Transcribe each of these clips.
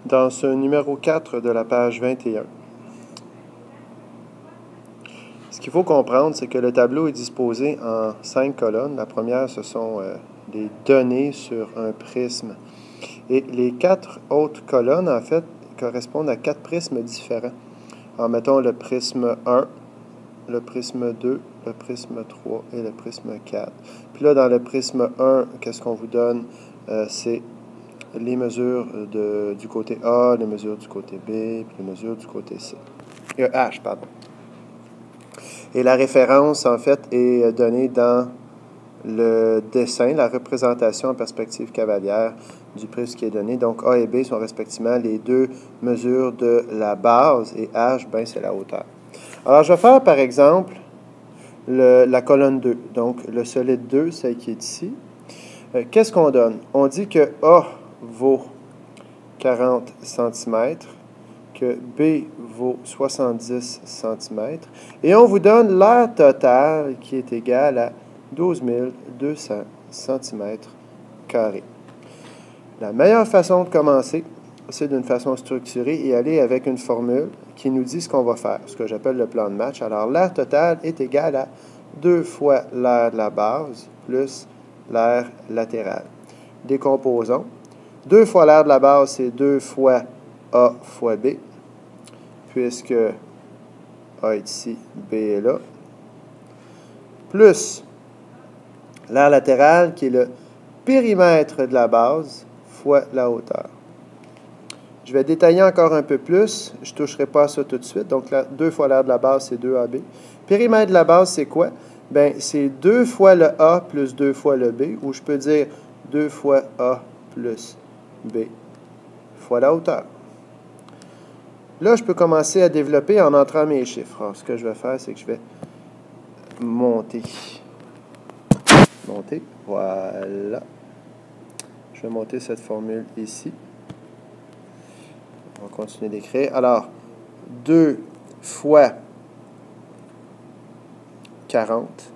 dans ce numéro 4 de la page 21. Ce qu'il faut comprendre, c'est que le tableau est disposé en 5 colonnes. La première, ce sont des données sur un prisme. Et les 4 autres colonnes, en fait, correspondent à 4 prismes différents. Alors, mettons le prisme 1, le prisme 2, le prisme 3 et le prisme 4. Puis là, dans le prisme 1, qu'est-ce qu'on vous donne? C'est les mesures du côté A, les mesures du côté B, puis les mesures du côté C. H, pardon. Et la référence, en fait, est donnée dans le dessin, la représentation en perspective cavalière du prisme qui est donné. Donc, A et B sont respectivement les deux mesures de la base et H, ben, c'est la hauteur. Alors, je vais faire, par exemple, la colonne 2. Donc, le solide 2, celle qui est ici. Qu'est-ce qu'on donne? On dit que A vaut 40 cm, que B vaut 70 cm, et on vous donne l'aire totale qui est égale à 12 200 cm². La meilleure façon de commencer, c'est d'une façon structurée et aller avec une formule qui nous dit ce qu'on va faire, ce que j'appelle le plan de match. Alors, l'aire totale est égale à 2 fois l'aire de la base plus l'aire latérale. Décomposons. 2 fois l'aire de la base, c'est 2 fois A fois B, puisque A est ici, B est là, plus l'aire latérale, qui est le périmètre de la base, fois la hauteur. Je vais détailler encore un peu plus. Je ne toucherai pas à ça tout de suite. Donc, 2 fois l'aire de la base, c'est 2AB. Périmètre de la base, c'est quoi? Bien, c'est 2 fois le A plus 2 fois le B, ou je peux dire 2 fois A plus B fois la hauteur. Là, je peux commencer à développer en entrant mes chiffres. Alors, ce que je vais faire, c'est que je vais monter. Voilà. Je vais monter cette formule ici. On va continuer d'écrire. Alors, 2 fois 40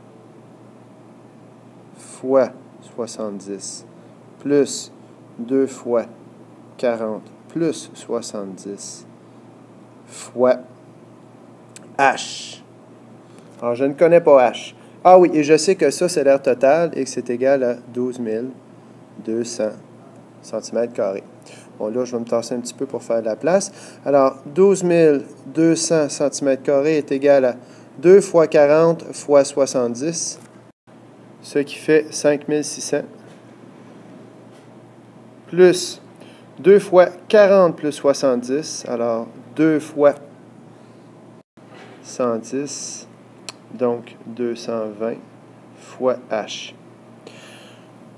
fois 70 plus 2 fois 40 plus 70 fois H. Alors, je ne connais pas H. Ah oui, et je sais que ça, c'est l'aire totale et que c'est égal à 12 200 cm². Bon, là, je vais me tasser un petit peu pour faire de la place. Alors, 12 200 cm² est égal à 2 fois 40 fois 70, ce qui fait 5600, plus 2 fois 40 plus 70, alors 2 fois 110, donc 220 fois H.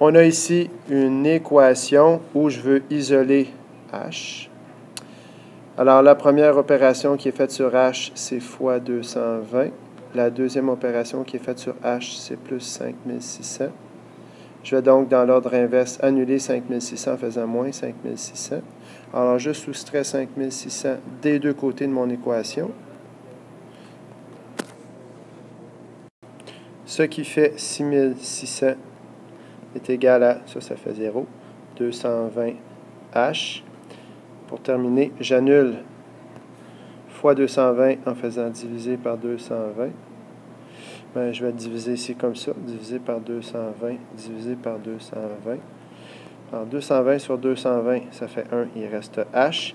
On a ici une équation où je veux isoler H. Alors, la première opération qui est faite sur H, c'est fois 220. La deuxième opération qui est faite sur H, c'est plus 5600. Je vais donc, dans l'ordre inverse, annuler 5600 en faisant moins 5600. Alors, je soustrais 5600 des deux côtés de mon équation, ce qui fait 6600 est égal à, ça fait 0, 220 H. Pour terminer, j'annule fois 220 en faisant diviser par 220. Bien, je vais diviser ici comme ça, divisé par 220, divisé par 220. Alors, 220 sur 220, ça fait 1, il reste H.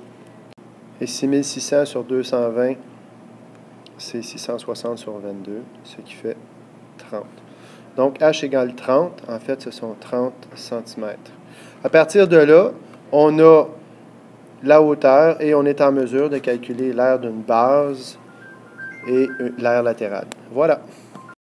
Et 6600 sur 220, c'est 660 sur 22, ce qui fait 30. Donc, H égale 30. En fait, ce sont 30 cm. À partir de là, on a la hauteur et on est en mesure de calculer l'aire d'une base et l'aire latérale. Voilà.